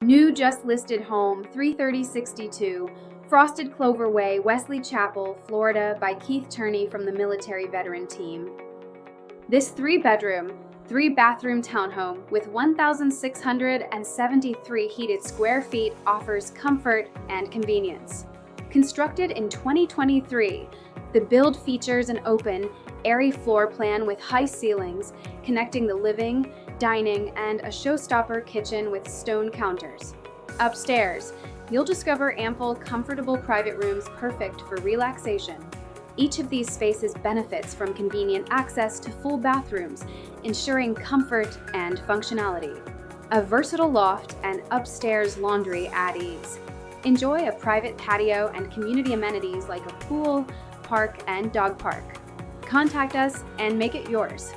New just listed home, 33062, Frosted Clover Way, Wesley Chapel, Florida, by Keith Turney from the Military Veteran Team. This 3-bedroom, 3-bathroom townhome with 1,673 heated square feet offers comfort and convenience. Constructed in 2023, the build features an open, airy floor plan with high ceilings connecting the living, dining, and a showstopper kitchen with stone counters. Upstairs, you'll discover ample, comfortable private rooms perfect for relaxation. Each of these spaces benefits from convenient access to full bathrooms, ensuring comfort and functionality. A versatile loft and upstairs laundry at ease. Enjoy a private patio and community amenities like a pool, park, and dog park. Contact us and make it yours.